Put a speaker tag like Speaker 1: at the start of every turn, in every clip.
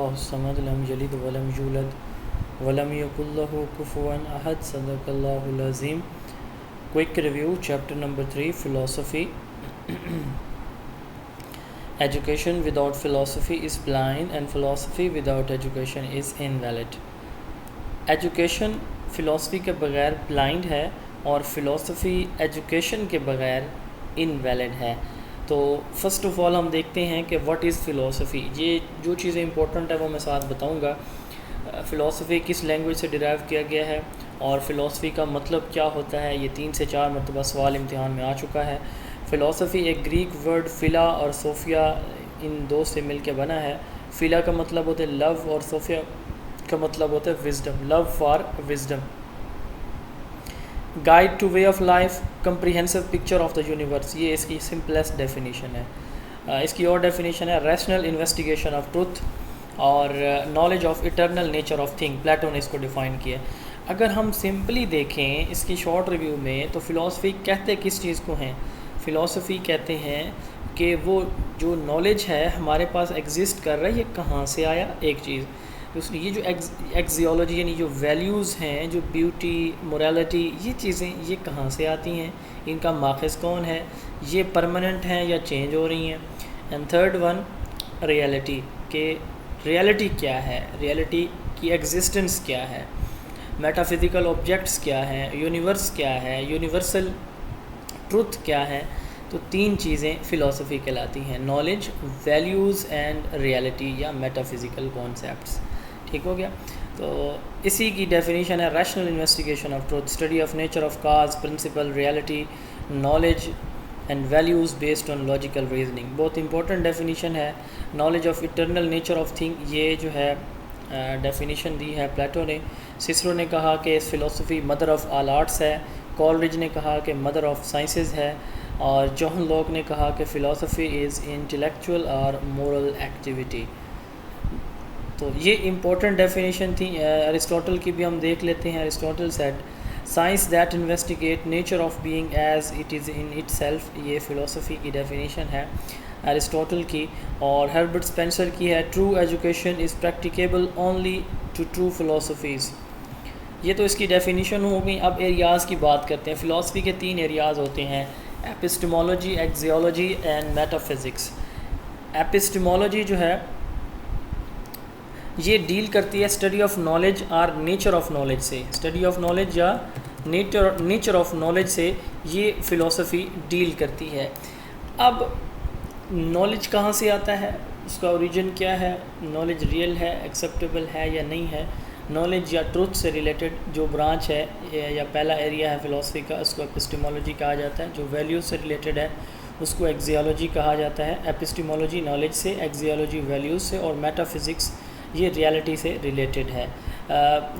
Speaker 1: اللہ الصمد لم یلد ولم یولد ولم یکن لہ کفوا احد صدق اللہ العظیم. Quick review, chapter number 3, philosophy. Education without philosophy is blind and philosophy without education is invalid. Education philosophy کے بغیر blind ہے اور philosophy education کے بغیر invalid ہے. تو فرسٹ آف آل ہم دیکھتے ہیں کہ واٹ از فلاسفی. یہ جو چیزیں امپورٹنٹ ہے وہ میں ساتھ بتاؤں گا. فلاسفی کس لینگویج سے ڈرائیو کیا گیا ہے اور فلاسفی کا مطلب کیا ہوتا ہے. یہ 3 سے 4 مرتبہ سوال امتحان میں آ چکا ہے. فلاسفی ایک گریک ورڈ فلا اور صوفیہ ان دو سے مل کے بنا ہے. فلا کا مطلب ہوتا ہے لو اور صوفیہ کا مطلب ہوتا ہے wisdom. Love for wisdom. Guide to way of life, comprehensive picture of the universe. یہ اس کی سمپلیسٹ ڈیفینیشن ہے. اس کی اور ڈیفینیشن ہے ریشنل انویسٹیگیشن آف ٹروتھ اور knowledge of eternal nature of thing. Plato نے اس کو ڈیفائن کیا. اگر ہم سمپلی دیکھیں اس کی شارٹ ریویو میں تو فلاسفی کہتے کس چیز کو ہیں. فلاسفی کہتے ہیں کہ وہ جو نالج ہے ہمارے پاس ایگزسٹ کر رہا ہے یہ کہاں سے آیا. ایک چیز دوسری یہ جو ایکزیولوجی یعنی جو ویلیوز ہیں, جو بیوٹی, موریلٹی, یہ چیزیں یہ کہاں سے آتی ہیں, ان کا ماخذ کون ہے, یہ پرماننٹ ہیں یا چینج ہو رہی ہیں. اینڈ تھرڈ ون ریئلٹی, کہ ریئلٹی کیا ہے, ریئلٹی کی ایگزسٹنس کیا ہے, میٹا فزیکل آبجیکٹس کیا ہیں, یونیورس کیا ہے, یونیورسل ٹروتھ کیا ہے. تو 3 چیزیں فلاسفی کہلاتی ہیں, نالج, ویلیوز اینڈ ریئلٹی یا میٹا فزیکل کانسیپٹس. ٹھیک ہو گیا. تو اسی کی ڈیفینیشن ہے rational investigation of truth, study of nature of cause, principle, reality, knowledge and values based on logical reasoning. بہت امپورٹنٹ ڈیفینیشن ہے. Knowledge of eternal nature of thing, یہ جو ہے ڈیفینیشن دی ہے پلیٹو نے. سسرو نے کہا کہ philosophy mother of all arts ہے. کالرج نے کہا کہ مدر آف سائنسز ہے. اور جوہن لاک نے کہا کہ فلاسفی از انٹلیکچوئل اور مورل ایکٹیویٹی. تو یہ امپورٹنٹ ڈیفینیشن تھی. ارسطوٹل کی بھی ہم دیکھ لیتے ہیں. Aristotle said science that investigate nature of being as it is in اٹ سیلف. یہ فلاسفی کی ڈیفینیشن ہے ارسطوٹل کی. اور ہربرٹ اسپینسر کی ہے true education is practicable only to true philosophies. یہ تو اس کی ڈیفینیشن ہو گئی. اب ایریاز کی بات کرتے ہیں. فلاسفی کے 3 ایریاز ہوتے ہیں, ایپسٹمولوجی, ایکزیولوجی اینڈ میٹا فزکس. ایپسٹمولوجی جو ہے یہ ڈیل کرتی ہے اسٹڈی آف نالج اور نیچر آف نالج سے. اسٹڈی آف نالج یا نیچر آف نالج سے یہ فلاسفی ڈیل کرتی ہے. اب نالج کہاں سے آتا ہے, اس کا اوریجن کیا ہے, نالج ریئل ہے, ایکسیپٹیبل ہے یا نہیں ہے. نالج یا ٹروتھ سے ریلیٹڈ جو برانچ ہے یا پہلا ایریا ہے فلاسفی کا, اس کو ایپسٹیمولوجی کہا جاتا ہے. جو ویلیوز سے ریلیٹڈ ہے اس کو ایکزیولوجی کہا جاتا ہے. ایپسٹیمولوجی نالج سے, ایکزیولوجی ویلیوز سے, اور میٹا فزکس یہ ریئلٹی سے ریلیٹڈ ہے.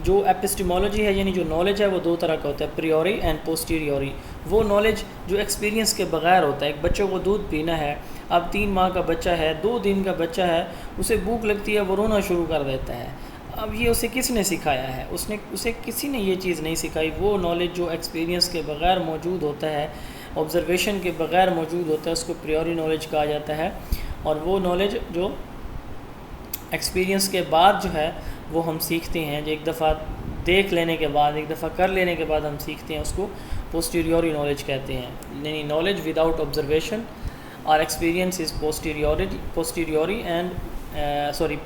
Speaker 1: جو ایپسٹیمولوجی ہے یعنی جو نالج ہے وہ 2 طرح کا ہوتا ہے, پریوری اینڈ پوسٹیریوری. وہ نالج جو ایکسپیرینس کے بغیر ہوتا ہے. ایک بچے کو دودھ پینا ہے, اب 3 ماہ کا بچہ ہے, 2 دن کا بچہ ہے, اسے بھوک لگتی ہے, وہ رونا شروع کر دیتا ہے. اب یہ اسے کس نے سکھایا ہے, اسے کسی نے یہ چیز نہیں سکھائی. وہ نالج جو ایکسپیرینس کے بغیر موجود ہوتا ہے, آبزرویشن کے بغیر موجود ہوتا ہے, اس کو پریوری نالج کہا جاتا ہے. اور وہ نالج جو ایکسپیرینس کے بعد جو ہے وہ ہم سیکھتے ہیں, جو ایک دفعہ دیکھ لینے کے بعد, ایک دفعہ کر لینے کے بعد ہم سیکھتے ہیں, اس کو پوسٹیریوری نالج کہتے ہیں. یعنی نالج وداؤٹ آبزرویشن اور ایکسپیرینس از پوسٹیریوری اینڈ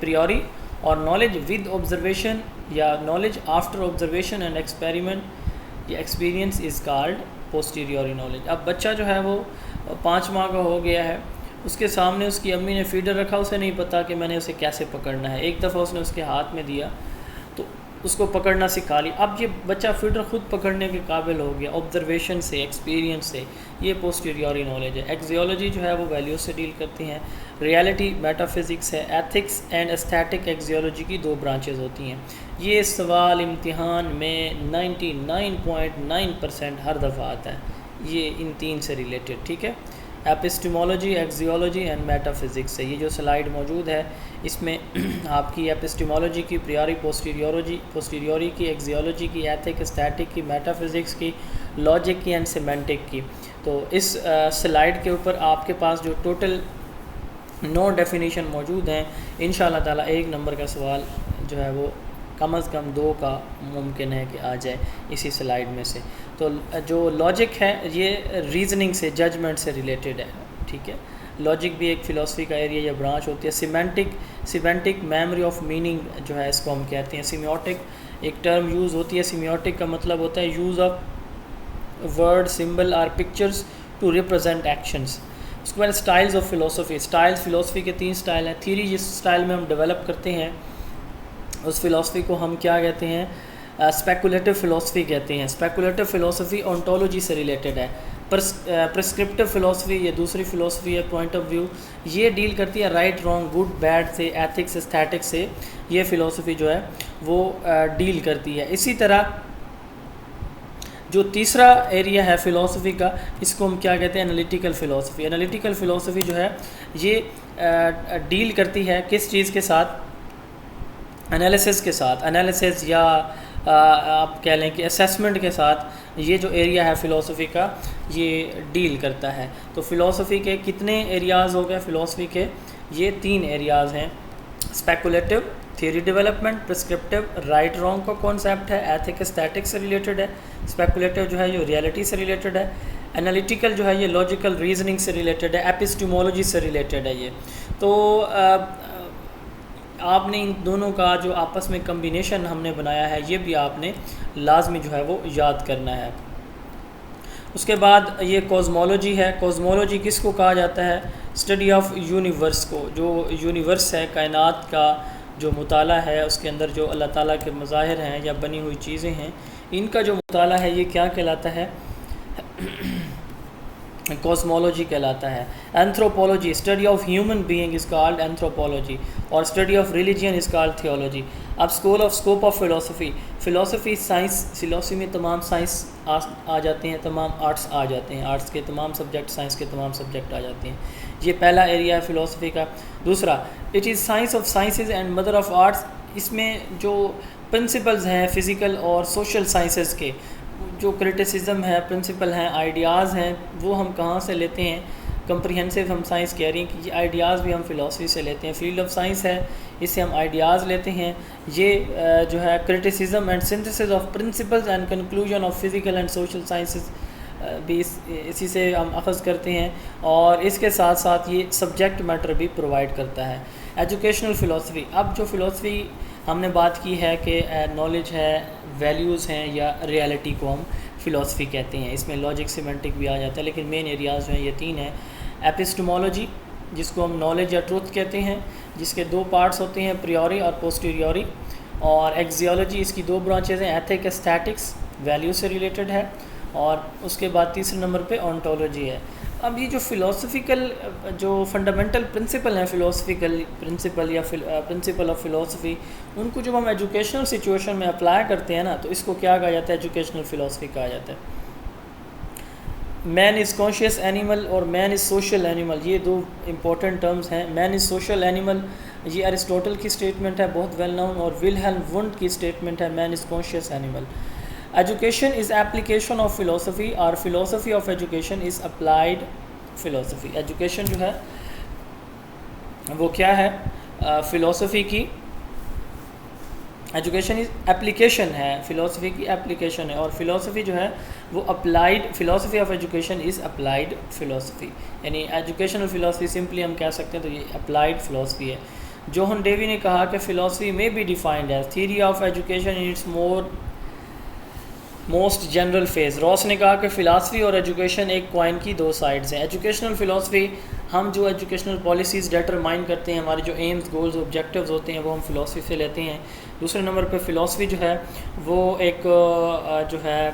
Speaker 1: پریوری. اور نالج ود آبزرویشن یا knowledge after observation and experiment یا ایکسپیرینس از کالڈ پوسٹیریوری نالج. اب بچہ جو ہے وہ 5 ماہ کا ہو گیا ہے, اس کے سامنے اس کی امی نے فیڈر رکھا, اسے نہیں پتا کہ میں نے اسے کیسے پکڑنا ہے. ایک دفعہ اس نے اس کے ہاتھ میں دیا تو اس کو پکڑنا سکھا لی. اب یہ بچہ فیڈر خود پکڑنے کے قابل ہو گیا آبزرویشن سے, ایکسپیرینس سے. یہ پوسٹیریوری نالج ہے. ایکزیولوجی جو ہے وہ ویلیوز سے ڈیل کرتی ہیں. ریئلٹی میٹا فزکس ہے. ایتھکس اینڈ ایستھیٹک ایکزیولوجی کی 2 برانچز ہوتی ہیں. یہ سوال امتحان میں 99.9% ہر دفعہ آتا ہے. یہ ان 3 سے ریلیٹڈ. ٹھیک ہے, ایپسٹیمولوجی, ایکزیولوجی اینڈ میٹا فزکس ہے. یہ جو سلائیڈ موجود ہے اس میں آپ کی ایپسٹیمولوجی کی, پریوری پوسٹیریوری کی, ایکزیولوجی کی, ایتھک ایستھیٹک کی, میٹا فزکس کی, لاجک کی اینڈ سیمینٹک کی. تو اس سلائیڈ کے اوپر آپ کے پاس جو ٹوٹل 9 ڈیفینیشن موجود ہیں. انشاءاللہ تعالیٰ 1 نمبر کا سوال جو ہے وہ کم از کم 2 کا ممکن ہے کہ آ جائے اسی سلائیڈ میں سے. تو جو لاجک ہے یہ ریزننگ سے، ججمنٹ سے ریلیٹڈ ہے. ٹھیک ہے، لاجک بھی ایک فلاسفی کا ایریا یا برانچ ہوتی ہے. سیمینٹک میموری آف میننگ جو ہے اس کو ہم کہتے ہیں. سیمیوٹک ایک ٹرم یوز ہوتی ہے. سیمیوٹک کا مطلب ہوتا ہے یوز آف ورڈ، سمبل اور پکچرز ٹو ریپرزینٹ ایکشنز. اس کے بعد styles of philosophy. Styles philosophy کے 3 اسٹائل ہیں. تھیوری جس اسٹائل میں ہم ڈیولپ کرتے ہیں اس فلاسفی کو ہم کیا کہتے ہیں؟ اسپیکولیٹو فلاسفی کہتے ہیں. اسپیکولیٹو فلاسفی اونٹولوجی سے ریلیٹڈ ہے. پرسکرپٹیو فلاسفی یہ دوسری فلاسفی ہے. پوائنٹ آف ویو یہ ڈیل کرتی ہے رائٹ رانگ گڈ بیڈ سے، ایتھکس استھیٹکس سے. یہ فلاسفی جو ہے وہ ڈیل کرتی ہے. اسی طرح جو تیسرا ایریا ہے فلاسفی کا، اس کو ہم کیا کہتے ہیں؟ Analytical philosophy. انالیٹیکل فلاسفی جو ہے یہ ڈیل کرتی ہے کس چیز کے ساتھ؟ انالیسس کے ساتھ. انالیسس یا آپ کہہ لیں کہ اسیسمنٹ کے ساتھ یہ جو ایریا ہے فلاسفی کا یہ ڈیل کرتا ہے. تو فلاسفی کے کتنے ایریاز ہو گئے؟ فلاسفی کے یہ 3 ایریاز ہیں. Speculative theory development, prescriptive right wrong کا کانسیپٹ ہے، ایتھک اسٹیٹک سے ریلیٹڈ ہے. اسپیکولیٹو جو ہے یہ ریئلٹی سے ریلیٹڈ ہے. انالیٹیکل جو ہے یہ لاجیکل ریزننگ سے ریلیٹڈ ہے، ایپسٹیمولوجی سے ریلیٹڈ ہے. یہ تو آپ نے ان دونوں کا جو آپس میں کمبینیشن ہم نے بنایا ہے یہ بھی آپ نے لازمی جو ہے وہ یاد کرنا ہے. اس کے بعد یہ کوزمولوجی ہے. کوزمولوجی کس کو کہا جاتا ہے؟ اسٹڈی آف یونیورس کو. جو یونیورس ہے، کائنات کا جو مطالعہ ہے، اس کے اندر جو اللہ تعالیٰ کے مظاہر ہیں یا بنی ہوئی چیزیں ہیں، ان کا جو مطالعہ ہے یہ کیا کہلاتا ہے؟ کوسمولوجی کہلاتا ہے. Anthropology study of human being is called anthropology, اور study of religion is called theology. اب scope of philosophy. Philosophy science, philosophy میں تمام سائنس آ جاتے ہیں، تمام آرٹس آ جاتے ہیں. آرٹس کے تمام سبجیکٹ، سائنس کے تمام سبجیکٹ آ جاتے ہیں. یہ پہلا ایریا ہے فلاسفی کا. دوسرا it is science of sciences and mother of arts. اس میں جو پرنسپلز ہیں فزیکل اور سوشل سائنسز کے، جو کرٹیسزم ہے، پرنسپل ہیں، آئیڈیاز ہیں، وہ ہم کہاں سے لیتے ہیں؟ کمپریہنسو ہم سائنس کہہ رہی ہیں کہ یہ آئیڈیاز بھی ہم فلاسفی سے لیتے ہیں. فیلڈ آف سائنس ہے، اس سے ہم آئیڈیاز لیتے ہیں. یہ جو ہے criticism and synthesis of principles and conclusion of physical and social sciences بھی اسی سے ہم اخذ کرتے ہیں. اور اس کے ساتھ ساتھ یہ سبجیکٹ میٹر بھی پرووائڈ کرتا ہے. Educational philosophy. اب جو فلاسفی ہم نے بات کی ہے کہ نالج ہے، ویلیوز ہیں یا ریالٹی کو ہم فلاسفی کہتے ہیں. اس میں لاجک سیمینٹک بھی آ جاتا ہے، لیکن مین ایریاز جو ہیں یہ 3 ہیں. ایپسٹمولوجی جس کو ہم نالج یا ٹروتھ کہتے ہیں، جس کے 2 پارٹس ہوتے ہیں، پریوری اور پوسٹیریوری. اور ایکزیولوجی اس کی 2 برانچز ہیں، ایتھک اسٹیٹکس ویلیو سے ریلیٹڈ ہے، اور اس کے بعد تیسرے نمبر پہ اونٹولوجی ہے. اب یہ جو فلاسفیکل جو فنڈامنٹل پرنسپل ہیں، فلاسفیکل پرنسپل یا پرنسپل آف فلاسفی، ان کو جب ہم ایجوکیشنل سچویشن میں اپلائی کرتے ہیں نا، تو اس کو کیا کہا جاتا ہے؟ ایجوکیشنل فلاسفی کہا جاتا ہے. مین از کانشیس اینیمل اور مین از سوشل اینیمل، یہ 2 امپورٹنٹ ٹرمز ہیں. مین از سوشل اینیمل یہ ارسٹوٹل کی اسٹیٹمنٹ ہے، بہت ویل نون، اور ولہیلم وونڈ کی اسٹیٹمنٹ ہے man is conscious animal. Education is application of philosophy, اور philosophy of education is applied philosophy. Education جو ہے وہ کیا ہے؟ فلاسفی کی ایجوکیشن از ایپلیکیشن ہے، فلاسفی کی ایپلیکیشن ہے. اور فلاسفی جو ہے وہ applied, philosophy of education is applied philosophy. یعنی ایجوکیشنل فلاسفی سمپلی ہم کہہ سکتے ہیں تو یہ اپلائیڈ فلاسفی ہے. جوہن ڈیوی نے کہا کہ فلاسفی میں be defined as theory of education in its most general phase. Ross نے کہا کہ فلاسفی اور ایجوکیشن ایک کوائن کی 2 سائڈز ہیں. ایجوکیشنل فلاسفی ہم جو ایجوکیشنل پالیسیز ڈیٹرمائن کرتے ہیں، ہمارے جو ایمز، گولز، آبجیکٹیوز ہوتے ہیں، وہ ہم فلاسفی سے لیتے ہیں. دوسرے نمبر پہ فلاسفی جو ہے وہ ایک جو ہے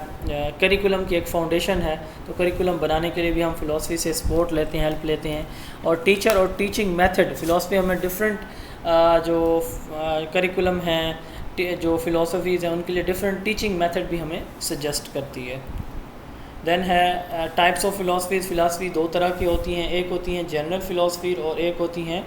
Speaker 1: کریکولم کی ایک فاؤنڈیشن ہے، تو کریکولم بنانے کے لیے بھی ہم فلاسفی سے سپورٹ لیتے ہیں، ہیلپ لیتے ہیں. اور ٹیچر اور ٹیچنگ میتھڈ، فلاسفی ہمیں ڈفرینٹ جو کریکولم ہیں، جو فلاسفیز ہیں، ان کے لیے ڈفرینٹ ٹیچنگ میتھڈ بھی ہمیں سجیسٹ کرتی ہے. دین ہے ٹائپس آف فلاسفیز. فلاسفی 2 طرح کی ہوتی ہیں، ایک ہوتی ہیں جنرل فلاسفی اور ایک ہوتی ہیں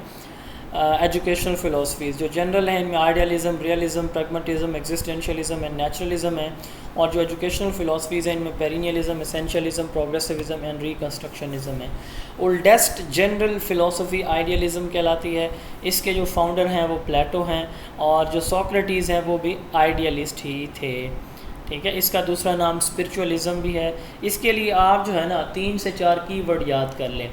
Speaker 1: ایجوکیشنل فلاسفیز جو جنرل ہیں ان میں idealism, realism, pragmatism, ایگزسٹینشیلزم and naturalism ہیں، اور جو ایجوکیشنل فلاسفیز ہیں ان میں پیرینیلزم، اسینشیلزم، پروگریسیوزم اینڈ ریکنسٹرکشنزم ہے۔ اولڈسٹ جنرل فلاسفی آئیڈیالزم کہلاتی ہے، اس کے جو فاؤنڈر ہیں وہ پلیٹو ہیں، اور جو سوکریٹیز ہیں وہ بھی آئیڈیالسٹ ہی تھے، ٹھیک ہے۔ اس کا دوسرا نام اسپرچولیزم بھی ہے۔ اس کے لیے آپ جو ہے نا 3 سے 4 کی ورڈ یاد کر لیں: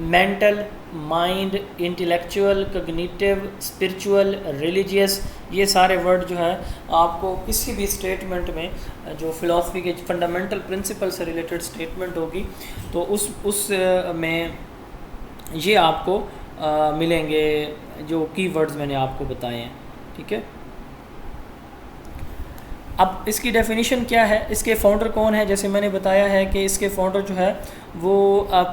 Speaker 1: mental, mind, intellectual, cognitive, spiritual, religious. یہ سارے ورڈ جو ہے آپ کو کسی بھی اسٹیٹمنٹ میں جو فلاسفی کے فنڈامنٹل پرنسپل سے ریلیٹڈ اسٹیٹمنٹ ہوگی تو اس میں یہ آپ کو ملیں گے جو کی ورڈز میں نے آپ کو بتائے ہیں، ٹھیک ہے۔ اب اس کی ڈیفینیشن کیا ہے، اس کے فاؤنڈر کون ہے؟ جیسے میں نے بتایا ہے کہ اس کے فاؤنڈر جو ہے وہ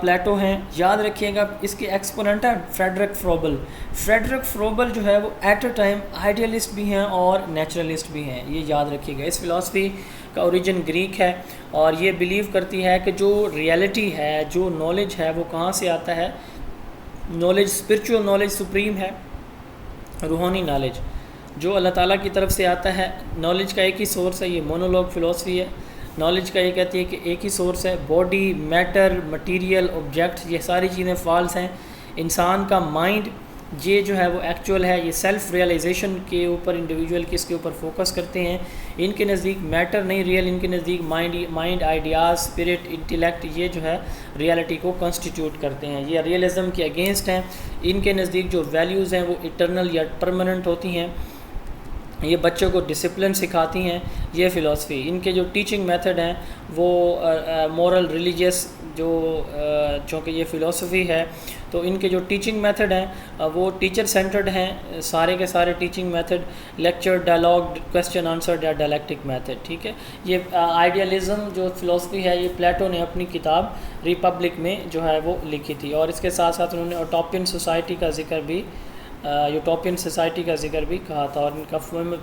Speaker 1: پلیٹو ہیں۔ یاد رکھیے گا اس کے ایکسپوننٹ ہے فریڈرک فروبل۔ فریڈرک فروبل جو ہے وہ ایٹ اے ٹائم آئیڈیالسٹ بھی ہیں اور نیچرلسٹ بھی ہیں، یہ یاد رکھیے گا۔ اس فلاسفی کا اوریجن گریک ہے، اور یہ بلیو کرتی ہے کہ جو ریئلٹی ہے، جو نالج ہے، وہ کہاں سے آتا ہے؟ نالج، اسپرچول نالج سپریم ہے، روحانی نالج جو اللہ تعالیٰ کی طرف سے آتا ہے۔ نالج کا ایک ہی سورس ہے، یہ مونولوگ فلاسفی ہے۔ نالج کا یہ کہتی ہے کہ ایک ہی سورس ہے، باڈی، میٹر، مٹیریل، آبجیکٹ، یہ ساری چیزیں فالس ہیں۔ انسان کا مائنڈ یہ جو ہے وہ ایکچوئل ہے، یہ سیلف ریئلائزیشن کے اوپر انڈیویجول کس کے اوپر فوکس کرتے ہیں۔ ان کے نزدیک میٹر نہیں ریئل، ان کے نزدیک مائنڈ، آئیڈیاز، اسپرٹ، انٹیلیکٹ یہ جو ہے ریئلٹی کو کنسٹیٹیوٹ کرتے ہیں۔ یہ ریئلزم کے اگینسٹ ہیں۔ ان کے نزدیک جو ویلیوز ہیں وہ اٹرنل یا پرماننٹ ہوتی ہیں۔ یہ بچوں کو ڈسپلن سکھاتی ہیں یہ فلاسفی۔ ان کے جو ٹیچنگ میتھڈ ہیں وہ مورل، ریلیجیس، جو چونکہ یہ فلاسفی ہے تو ان کے جو ٹیچنگ میتھڈ ہیں وہ ٹیچر سینٹرڈ ہیں، سارے کے سارے teaching method lecture, dialogue, question answer یا ڈائلیکٹک میتھڈ، ٹھیک ہے۔ یہ آئیڈیالزم جو فلاسفی ہے یہ پلیٹو نے اپنی کتاب ریپبلک میں جو ہے وہ لکھی تھی، اور اس کے ساتھ ساتھ انہوں نے اوٹوپین سوسائٹی کا ذکر بھی یوٹوپین سوسائٹی کا ذکر بھی کہا تھا، اور ان کا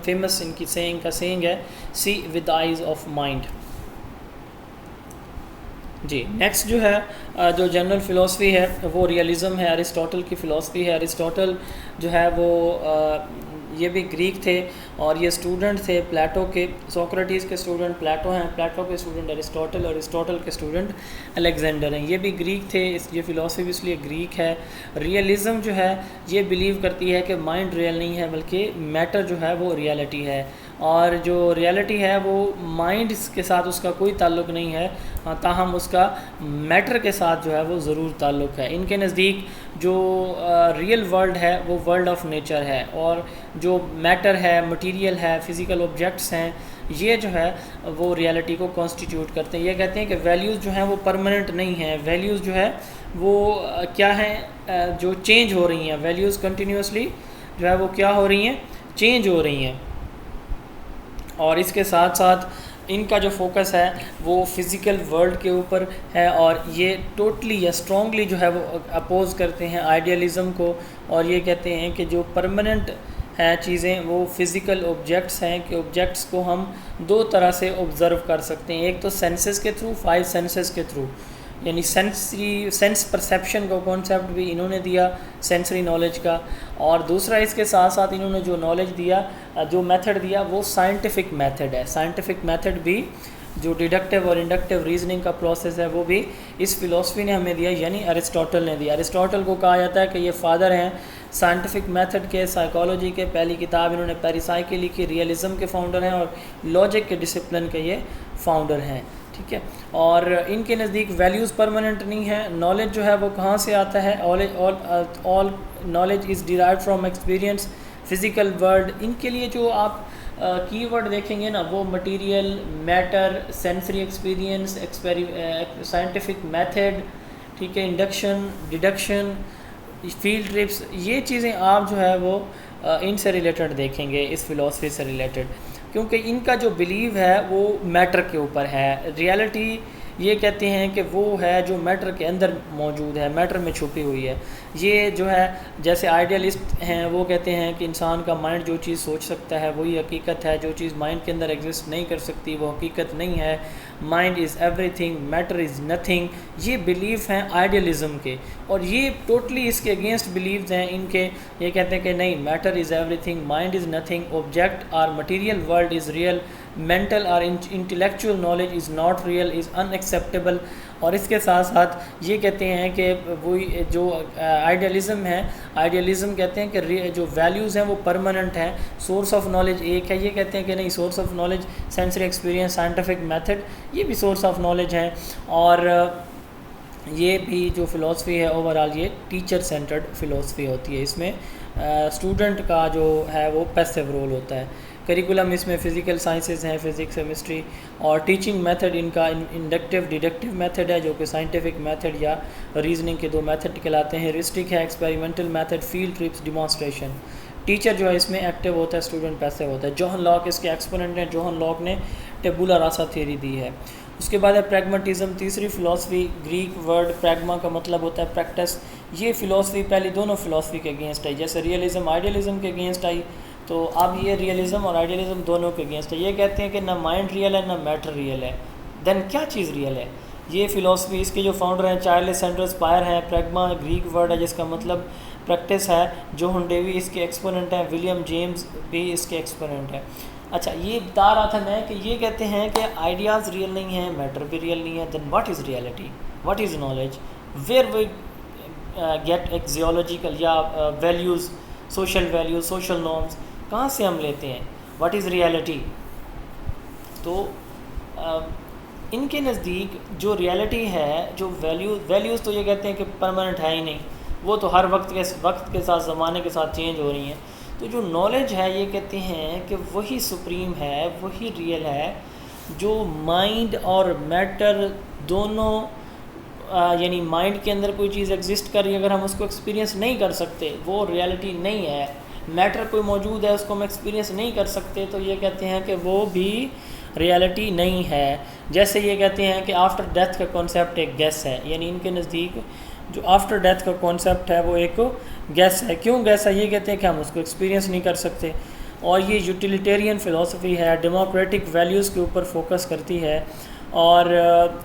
Speaker 1: فیمس ان کی سینگ ہے see with eyes of mind. جی نیکسٹ جو ہے جو جنرل فلاسفی ہے وہ ریئلزم ہے، ارسطوٹل کی فلاسفی ہے۔ ارسطوٹل جو ہے وہ یہ بھی گریک تھے اور یہ اسٹوڈنٹ تھے پلیٹو کے۔ سوکریٹیز کے اسٹوڈنٹ پلیٹو ہیں، پلیٹو کے اسٹوڈنٹ ارسطوٹل، اور ارسطوٹل کے اسٹوڈنٹ الیگزینڈر ہیں۔ یہ بھی گریک تھے، یہ فلاسفی بھی اس لیے گریک ہے۔ ریئلزم جو ہے یہ بلیو کرتی ہے کہ مائنڈ ریئل نہیں ہے بلکہ میٹر جو ہے وہ ریئلٹی ہے، اور جو ریئلٹی ہے وہ مائنڈ کے ساتھ اس کا کوئی تعلق نہیں ہے، تاہم اس کا میٹر کے ساتھ جو ہے وہ ضرور تعلق ہے۔ ان کے نزدیک جو ریئل ورلڈ ہے وہ ورلڈ آف نیچر ہے، اور جو میٹر ہے، مٹیریل ہے، فزیکل آبجیکٹس ہیں، یہ جو ہے وہ ریئلٹی کو کانسٹیٹیوٹ کرتے ہیں۔ یہ کہتے ہیں کہ ویلیوز جو ہیں وہ پرماننٹ نہیں ہیں، ویلیوز جو ہے وہ کیا ہیں، جو چینج ہو رہی ہیں، ویلیوز کنٹینیوسلی جو ہے وہ کیا ہو رہی ہیں، چینج ہو رہی ہیں۔ اور اس کے ساتھ ساتھ ان کا جو فوکس ہے وہ فزیکل ورلڈ کے اوپر ہے، اور یہ ٹوٹلی یا اسٹرانگلی جو ہے وہ اپوز کرتے ہیں آئیڈیالزم کو، اور یہ کہتے ہیں کہ جو پرماننٹ ہیں چیزیں وہ فزیکل آبجیکٹس ہیں، کہ آبجیکٹس کو ہم 2 طرح سے آبزرو کر سکتے ہیں، ایک تو سینسز کے تھرو، 5 سینسز کے تھرو، یعنی سینس پرسیپشن کا کانسیپٹ بھی انہوں نے دیا سینسری نالج کا، اور دوسرا اس کے ساتھ ساتھ انہوں نے جو نالج دیا، جو میتھڈ دیا وہ سائنٹیفک میتھڈ ہے۔ سائنٹیفک میتھڈ بھی جو ڈیڈکٹیو اور انڈکٹیو ریزننگ کا پروسیس ہے وہ بھی اس فلاسفی نے ہمیں دیا، یعنی ارسطوٹل نے دیا۔ ارسطوٹل کو کہا جاتا ہے کہ یہ فادر ہیں سائنٹیفک میتھڈ کے، سائیکالوجی کے۔ پہلی کتاب انہوں نے پیریسائیکی لکھی، ریئلزم کے فاؤنڈر ہیں، اور لاجک کے ڈسپلن کے یہ فاؤنڈر ہیں، ٹھیک ہے۔ اور ان کے نزدیک ویلیوز پرماننٹ نہیں ہے۔ نالج جو ہے وہ کہاں سے آتا ہے؟ All knowledge is derived from experience, physical world. ان کے لیے جو آپ کی ورڈ دیکھیں گے نا وہ material, matter, sensory experience, scientific method, ٹھیک ہے، انڈکشن، ڈیڈکشن، فیلڈ ٹرپس، یہ چیزیں آپ جو ہے وہ ان سے ریلیٹڈ دیکھیں گے، اس فلاسفی سے ریلیٹڈ، کیونکہ ان کا جو بلیو ہے وہ میٹر کے اوپر ہے۔ ریئلٹی یہ کہتے ہیں کہ وہ ہے جو میٹر کے اندر موجود ہے، میٹر میں چھپی ہوئی ہے. یہ جو ہے جیسے آئیڈیالسٹ ہیں وہ کہتے ہیں کہ انسان کا مائنڈ جو چیز سوچ سکتا ہے وہی حقیقت ہے، جو چیز مائنڈ کے اندر ایگزسٹ نہیں کر سکتی وہ حقیقت نہیں ہے. Mind is every thing, matter is nothing. یہ بلیف ہیں آئیڈیالزم کے، اور یہ ٹوٹلی اس کے اگینسٹ بلیفز ہیں ان کے. یہ کہتے ہیں کہ نہیں، matter is every thing, mind is nothing, object اور material world is real, mental اور intellectual knowledge is not real, is in acceptable. اور اس کے ساتھ ساتھ یہ کہتے ہیں کہ وہی جو آئیڈیالزم ہے، آئیڈیالزم کہتے ہیں کہ جو ویلیوز ہیں وہ پرماننٹ ہیں، سورس آف نالج ایک ہے. یہ کہتے ہیں کہ نہیں، source of knowledge sensory experience, scientific method, یہ بھی سورس آف نالج ہیں. اور یہ بھی جو فلاسفی ہے اوور آل یہ ٹیچر سینٹرڈ فلاسفی ہوتی ہے. اس میں اسٹوڈنٹ کا جو ہے وہ پیسیو رول ہوتا ہے. کریکولم اس میں فزیکل سائنسز ہیں، فزکس، کیمسٹری، اور ٹیچنگ میتھڈ ان کا انڈکٹیو ڈیڈکٹیو میتھڈ ہے جو کہ سائنٹیفک میتھڈ یا ریزننگ کے دو میتھڈ کہلاتے ہیں. ہیورسٹک ہے، experimental method, field trips, demonstration. Teacher جو ہے اس میں ایکٹیو ہوتا ہے، اسٹوڈنٹ پیسیو ہوتا ہے. جوہن لاک اس کے ایکسپوننٹ ہیں. جوہن لاک نے ٹیبولا راسا تھیوری دی ہے. اس کے بعد ہے پریگماٹزم، تیسری فلاسفی. گریک ورڈ پریگما کا مطلب ہوتا ہے پریکٹس. یہ فلاسفی پہلی دونوں فلاسفی کے اگینسٹ آئی، جیسے ریئلزم آئیڈیالزم کے اگینسٹ آئی، تو اب یہ ریئلزم اور آئیڈیالزم دونوں کے اگینسٹ ہے. یہ کہتے ہیں کہ نہ مائنڈ ریئل ہے نہ میٹر ریئل ہے. دین کیا چیز ریئل ہے؟ یہ فلاسفی اس کے جو فاؤنڈر ہیں چارلس سینڈرس پائر ہیں. پریگما گریک ورڈ ہے جس کا مطلب پریکٹس ہے. جوہن ڈیوی اس کے ایکسپوننٹ ہیں. ولیم جیمز بھی اس کے ایکسپوننٹ ہیں. اچھا، یہ بتا رہا تھا میں کہ یہ کہتے ہیں کہ آئیڈیاز ریئل نہیں ہیں، میٹر بھی ریئل نہیں ہے. Then what is reality? What is knowledge? Where we get axiological یا values, social values, social norms کہاں سے ہم لیتے ہیں؟ What is reality? تو ان کے نزدیک جو ریئلٹی ہے، جو ویلیوز تو یہ کہتے ہیں کہ پرماننٹ ہے ہی نہیں، وہ تو ہر وقت کے ساتھ، زمانے کے ساتھ چینج ہو رہی ہیں. تو جو نالج ہے یہ کہتے ہیں کہ وہی سپریم ہے، وہی ریئل ہے جو مائنڈ اور میٹر دونوں، یعنی مائنڈ کے اندر کوئی چیز ایگزسٹ کر رہی ہے، اگر ہم اس کو ایکسپیرینس نہیں کر سکتے وہ ریئلٹی نہیں ہے. میٹر کوئی موجود ہے اس کو ہم ایکسپیرینس نہیں کر سکتے تو یہ کہتے ہیں کہ وہ بھی ریئلٹی نہیں ہے. جیسے یہ کہتے ہیں کہ آفٹر ڈیتھ کا کانسیپٹ ایک گیس ہے، یعنی ان کے نزدیک جو آفٹر ڈیتھ کا کانسیپٹ ہے وہ ایک گیس ہے. کیوں گیس ہے؟ یہ کہتے ہیں کہ ہم اس کو ایکسپیرینس نہیں کر سکتے. اور یہ یوٹیلیٹیرین فلاسفی ہے، ڈیموکریٹک ویلیوز کے اوپر فوکس کرتی ہے. اور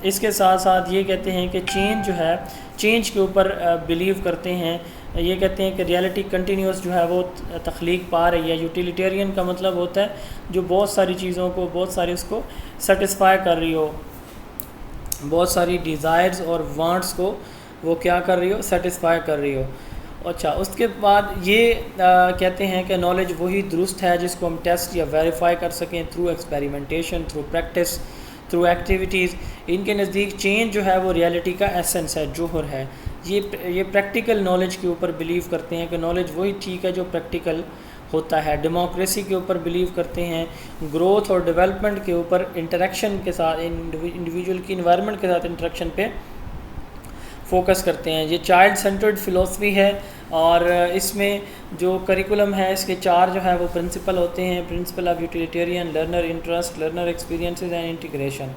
Speaker 1: اس کے ساتھ ساتھ یہ کہتے ہیں کہ چینج جو ہے، چینج کے اوپر بلیو کرتے ہیں. یہ کہتے ہیں کہ ریئلٹی کنٹینیوس جو ہے وہ تخلیق پا رہی ہے. یوٹیلیٹیرین کا مطلب ہوتا ہے جو بہت ساری چیزوں کو، بہت ساری اس کو سیٹسفائی کر رہی ہو، بہت ساری ڈیزائرز اور وانٹس کو وہ کیا کر رہی ہو، سیٹسفائی کر رہی ہو. اچھا، اس کے بعد یہ کہتے ہیں کہ نالج وہی درست ہے جس کو ہم ٹیسٹ یا ویریفائی کر سکیں through experimentation, through practice, through activities. ان کے نزدیک چینج جو ہے وہ ریئلٹی کا ایسنس ہے، جوہر ہے. یہ پریکٹیکل نالج کے اوپر بلیو کرتے ہیں کہ نالج وہی ٹھیک ہے جو پریکٹیکل ہوتا ہے. ڈیموکریسی کے اوپر بلیو کرتے ہیں. گروتھ اور ڈیولپمنٹ کے اوپر، انٹریکشن کے ساتھ، انڈیویجول کی انوائرمنٹ کے ساتھ انٹریکشن پہ فوکس کرتے ہیں. یہ چائلڈ سینٹرڈ فلاسفی ہے. اور اس میں جو کریکولم ہے اس کے 4 جو ہے وہ پرنسپل ہوتے ہیں. Principle of utilitarian, learner interest, learner experiences and integration.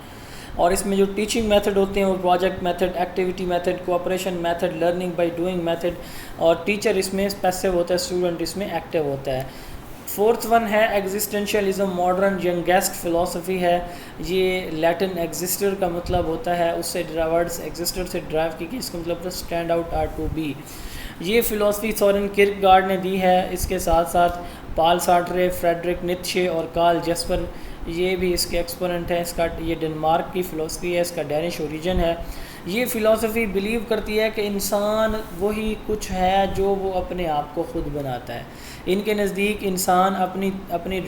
Speaker 1: اور اس میں جو ٹیچنگ میتھڈ ہوتے ہیں وہ project method, activity method, cooperation method, learning by doing method. اور ٹیچر اس میں پیسیو ہوتا ہے، اسٹوڈنٹ اس میں ایکٹیو ہوتا ہے. 4th ون ہے ایگزسٹینشیلزم، ماڈرن ینگیسٹ فلاسفی ہے. یہ لیٹن ایگزسٹر کا مطلب ہوتا ہے، اس سے ورڈس ایگزسٹر سے ڈرائیو کی گئی، اس کا مطلب stand out or to be. یہ فلاسفی سورن کیرکگارڈ نے دی ہے. اس کے ساتھ ساتھ پال سارٹرے، فریڈرک نیتشے اور کارل جیسپر یہ بھی اس کے ایکسپوننٹ ہیں. اس کا یہ ڈنمارک کی فلاسفی ہے، اس کا ڈینش اوریجن ہے. یہ فلاسفی بلیو کرتی ہے کہ انسان وہی کچھ ہے جو وہ اپنے آپ کو خود بناتا ہے. ان کے نزدیک انسان اپنی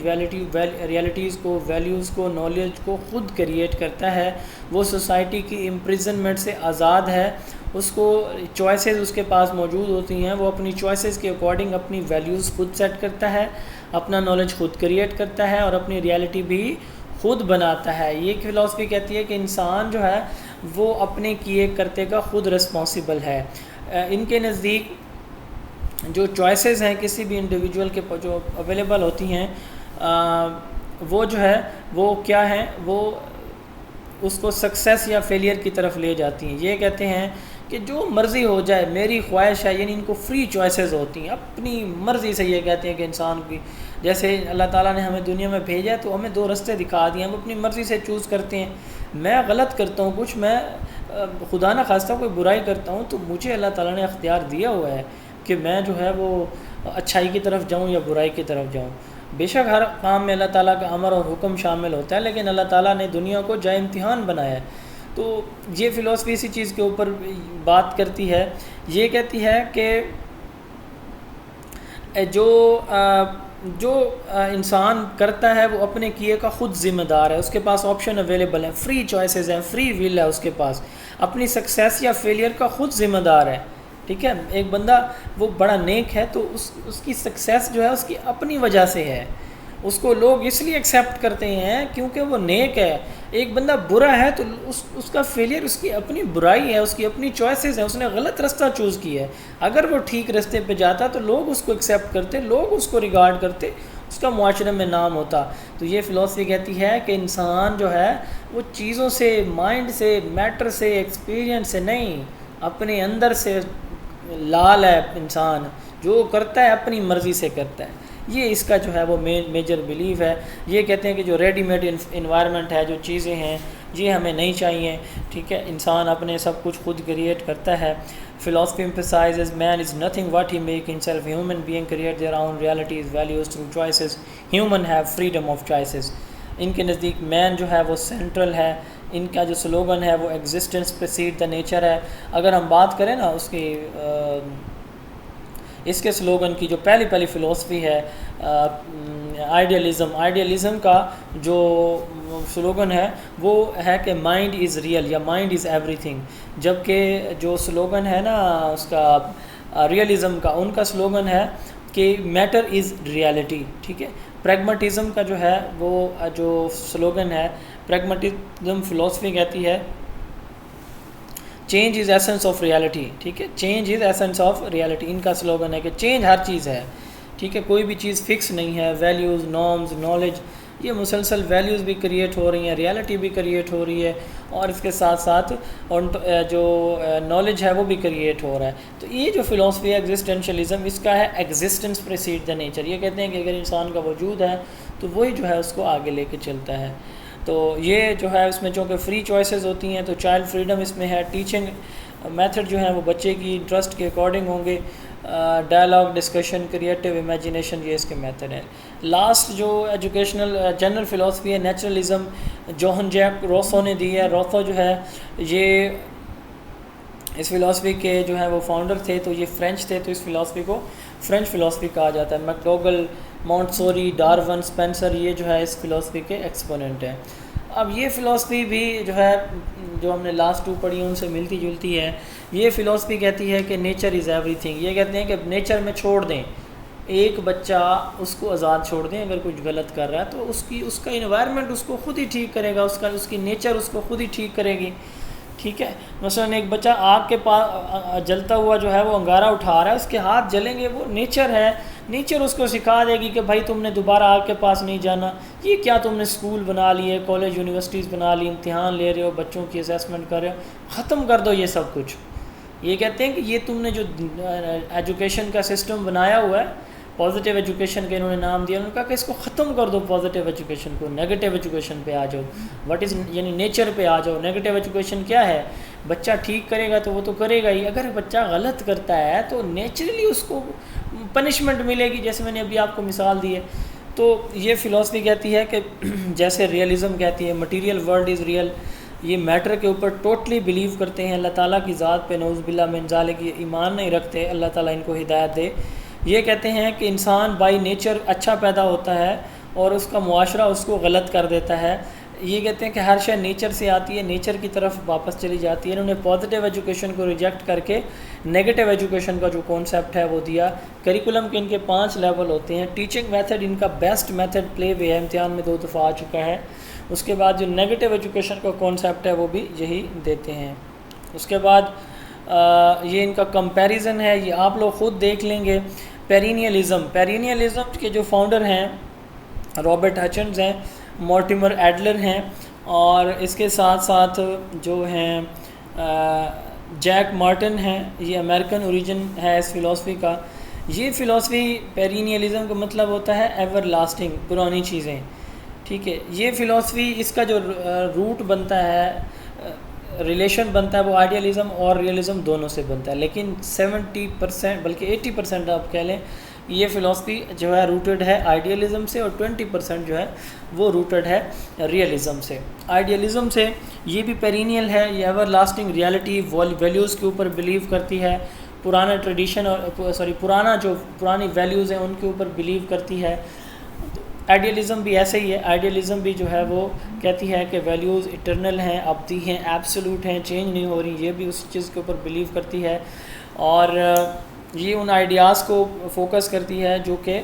Speaker 1: ریئلٹیز کو، ویلیوز کو، نالج کو خود کریٹ کرتا ہے. وہ سوسائٹی کی امپریزنمنٹ سے آزاد ہے. اس کو چوائسیز اس کے پاس موجود ہوتی ہیں. وہ اپنی چوائسیز کے اکارڈنگ اپنی ویلیوز خود سیٹ کرتا ہے، اپنا نالج خود کریٹ کرتا ہے اور اپنی ریئلٹی بھی خود بناتا ہے. یہ فلاسفی کہتی ہے کہ انسان جو ہے وہ اپنے کیے کرتے کا خود رسپانسیبل ہے. ان کے نزدیک جو چوائسیز ہیں کسی بھی انڈیویجول کے جو اویلیبل ہوتی ہیں وہ جو ہے وہ کیا ہیں، وہ اس کو سکسیس یا فیلئر کی طرف لے جاتی ہیں. یہ کہتے ہیں کہ جو مرضی ہو جائے میری خواہش ہے، یعنی ان کو فری چوائسیز ہوتی ہیں، اپنی مرضی سے. یہ کہتے ہیں کہ انسان کی جیسے اللہ تعالیٰ نے ہمیں دنیا میں بھیجا ہے تو ہمیں 2 راستے دکھا دیے، ہم اپنی مرضی سے چوز کرتے ہیں. میں غلط کرتا ہوں کچھ، میں خدا نہ خواستہ کوئی برائی کرتا ہوں تو مجھے اللہ تعالیٰ نے اختیار دیا ہوا ہے کہ میں جو ہے وہ اچھائی کی طرف جاؤں یا برائی کی طرف جاؤں. بے شک ہر کام میں اللہ تعالیٰ کا امر اور حکم شامل ہوتا ہے، لیکن اللہ تعالیٰ نے دنیا کو جائے امتحان بنایا ہے. تو یہ فلسفی اسی چیز کے اوپر بات کرتی ہے. یہ کہتی ہے کہ جو انسان کرتا ہے وہ اپنے کیے کا خود ذمہ دار ہے، اس کے پاس آپشن اویلیبل ہیں، فری چوائسیز ہیں، فری ول ہے اس کے پاس، اپنی سکسیس یا فیلئر کا خود ذمہ دار ہے. ٹھیک ہے، ایک بندہ وہ بڑا نیک ہے تو اس کی سکسیس جو ہے اس کی اپنی وجہ سے ہے، اس کو لوگ اس لیے ایکسیپٹ کرتے ہیں کیونکہ وہ نیک ہے. ایک بندہ برا ہے تو اس کا فیلئر اس کی اپنی برائی ہے، اس کی اپنی چوائسیز ہیں، اس نے غلط راستہ چوز کیا ہے. اگر وہ ٹھیک راستے پہ جاتا تو لوگ اس کو ایکسیپٹ کرتے، لوگ اس کو ریگارڈ کرتے، اس کا معاشرے میں نام ہوتا. تو یہ فلسفی کہتی ہے کہ انسان جو ہے وہ چیزوں سے، مائنڈ سے، میٹر سے، ایکسپیرینس سے نہیں، اپنے اندر سے لال ہے. انسان جو کرتا ہے اپنی مرضی سے کرتا ہے. یہ اس کا جو ہے وہ میجر بلیف ہے. یہ کہتے ہیں کہ جو ریڈی میڈ انوائرمنٹ ہے، جو چیزیں ہیں، یہ ہمیں نہیں چاہیے. ٹھیک ہے، انسان اپنے سب کچھ خود کریٹ کرتا ہے. Philosophy emphasizes man is nothing what he make himself. Human being create their own realities, values through choices. Human have freedom of choices. ان کے نزدیک مین جو ہے وہ سینٹرل ہے. ان کا جو سلوگن ہے وہ ایگزسٹنس پریسیڈ دا نیچر ہے. اگر ہم بات کریں نا اس کے سلوگن کی، جو پہلی فلسفی ہے آئیڈیالزم کا جو سلوگن ہے وہ ہے کہ مائنڈ از ریئل یا مائنڈ از ایوری تھنگ. جبکہ جو سلوگن ہے نا اس کا ریئلزم کا، ان کا سلوگن ہے کہ میٹر از ریالٹی. ٹھیک ہے، پریگمٹزم کا جو ہے وہ جو سلوگن ہے، پریگمٹزم فلسفی کہتی ہے change is essence of reality. ٹھیک ہے، change is essence of reality. ان کا سلوگن ہے کہ چینج ہر چیز ہے. ٹھیک ہے، کوئی بھی چیز فکس نہیں ہے. ویلیوز، نارمز، نالج، یہ مسلسل ویلیوز بھی کریٹ ہو رہی ہیں، ریالٹی بھی کریٹ ہو رہی ہے، اور اس کے ساتھ ساتھ جو نالج ہے وہ بھی کریٹ ہو رہا ہے. تو یہ جو فلسفی ہے ایگزسٹینشلزم، اس کا ہے ایگزسٹنس پریسیڈ دا نیچر. یہ کہتے ہیں کہ اگر انسان کا وجود ہے تو وہی جو ہے اس کو آگے لے کے چلتا ہے. تو یہ جو ہے اس میں چونکہ فری چوائسیز ہوتی ہیں تو چائلڈ فریڈم اس میں ہے. ٹیچنگ میتھڈ جو ہیں وہ بچے کی انٹرسٹ کے اکارڈنگ ہوں گے. ڈائلاگ، ڈسکشن، کریٹیو امیجینیشن، یہ اس کے میتھڈ ہیں. لاسٹ جو ایجوکیشنل جنرل فلسفی ہے نیچرلزم، جوہن جیک روسو نے دی ہے. روسو جو ہے یہ اس فلسفی کے جو ہے وہ فاؤنڈر تھے، تو یہ فرینچ تھے، تو اس فلسفی کو فرینچ فلسفی کہا جاتا ہے. میکڈوگل، مونٹسوری، ڈارون، اسپینسر، یہ جو ہے اس فلسفی کے ایکسپوننٹ ہیں. اب یہ فلسفی بھی جو ہے جو ہم نے لاسٹ 2 پڑھی ان سے ملتی جلتی ہے. یہ فلسفی کہتی ہے کہ نیچر از ایوری تھنگ. یہ کہتے ہیں کہ نیچر میں چھوڑ دیں، ایک بچہ اس کو آزاد چھوڑ دیں. اگر کچھ غلط کر رہا ہے تو اس کا انوائرمنٹ اس کو خود ہی ٹھیک کرے گا، اس کی نیچر اس کو خود ہی ٹھیک کرے گی. ٹھیک ہے، مثلا ایک بچہ آگ کے پاس جلتا ہوا جو ہے وہ انگارہ اٹھا رہا ہے، اس کے ہاتھ جلیں گے، وہ نیچر ہے. نیچر اس کو سکھا دے گی کہ بھائی تم نے دوبارہ آگ کے پاس نہیں جانا. یہ کیا تم نے اسکول بنا لیے، کالج یونیورسٹیز بنا لی، امتحان لے رہے ہو، بچوں کی اسیسمنٹ کر رہے ہو، ختم کر دو یہ سب کچھ. یہ کہتے ہیں کہ یہ تم نے جو ایجوکیشن کا سسٹم بنایا ہوا ہے، پازیٹیو ایجوکیشن کا انہوں نے نام دیا، انہوں نے کہا کہ اس کو ختم کر دو. پازیٹیو ایجوکیشن کو نیگیٹو ایجوکیشن پہ آ جاؤ. واٹ از یعنی نیچر پہ آ جاؤ. نیگیٹو ایجوکیشن کیا ہے؟ بچہ ٹھیک کرے گا تو وہ تو کرے گا ہی، اگر بچہ غلط کرتا ہے تو نیچرلی اس کو پنشمنٹ ملے گی، جیسے میں نے ابھی آپ کو مثال دی ہے. تو یہ فلسفی کہتی ہے کہ جیسے ریئلزم کہتی ہے مٹیریل ورلڈ از ریئل، یہ میٹر کے اوپر ٹوٹلی بلیو کرتے ہیں. اللہ تعالیٰ کی ذات پہ نعوذ باللہ من ذالک یہ ایمان نہیں رکھتے. اللہ تعالیٰ ان کو ہدایت دے. یہ کہتے ہیں کہ انسان بائی نیچر اچھا پیدا ہوتا ہے اور اس کا معاشرہ اس کو غلط کر دیتا ہے. یہ کہتے ہیں کہ ہر شے نیچر سے آتی ہے، نیچر کی طرف واپس چلی جاتی ہے. انہوں نے پازیٹیو ایجوکیشن کو ریجیکٹ کر کے نیگیٹو ایجوکیشن کا جو کانسیپٹ ہے وہ دیا. کریکولم کے ان کے 5 لیول ہوتے ہیں. ٹیچنگ میتھڈ ان کا بیسٹ میتھڈ پلے وے ہے، امتحان میں 2 دفعہ آ چکا ہے. اس کے بعد جو نیگیٹو ایجوکیشن کا کانسیپٹ ہے وہ بھی یہی دیتے ہیں. اس کے بعد یہ ان کا کمپیریزن ہے، یہ آپ لوگ خود دیکھ لیں گے. پیرینیلزم کے جو فاؤنڈر ہیں رابرٹ ہچنز ہیں، مورٹیمر ایڈلر ہیں، اور اس کے ساتھ ساتھ جو ہیں جیک مارٹن ہیں، یہ امریکن اوریجن ہے اس فلاسفی کا. یہ فلاسفی پیرینیلزم کا مطلب ہوتا ہے ایور لاسٹنگ، پرانی چیزیں. ٹھیک ہے، یہ فلاسفی اس کا جو روٹ بنتا ہے، ریلیشن بنتا ہے، وہ آئیڈیالزم اور ریئلزم دونوں سے بنتا ہے. لیکن 70% بلکہ 80% آپ کہہ لیں، یہ فلاسفی جو ہے روٹڈ ہے آئیڈیالزم سے، اور 20% جو ہے وہ روٹڈ ہے ریئلزم سے. آئیڈیالزم سے یہ بھی پیرینیل ہے، یہ ایور لاسٹنگ ریالٹی ویلیوز کے اوپر بلیو کرتی ہے، پرانا ٹریڈیشن اور پرانی ویلیوز ہیں ان کے اوپر بلیو کرتی ہے. آئیڈیالزم بھی ایسے ہی ہے، آئیڈیالزم بھی جو ہے وہ کہتی ہے کہ ویلیوز اٹرنل ہیں، ابدی ہیں، ایبسولوٹ ہیں، چینج نہیں ہو رہی. یہ بھی اس چیز کے اوپر بلیو کرتی ہے، اور یہ ان آئیڈیاز کو فوکس کرتی ہے جو کہ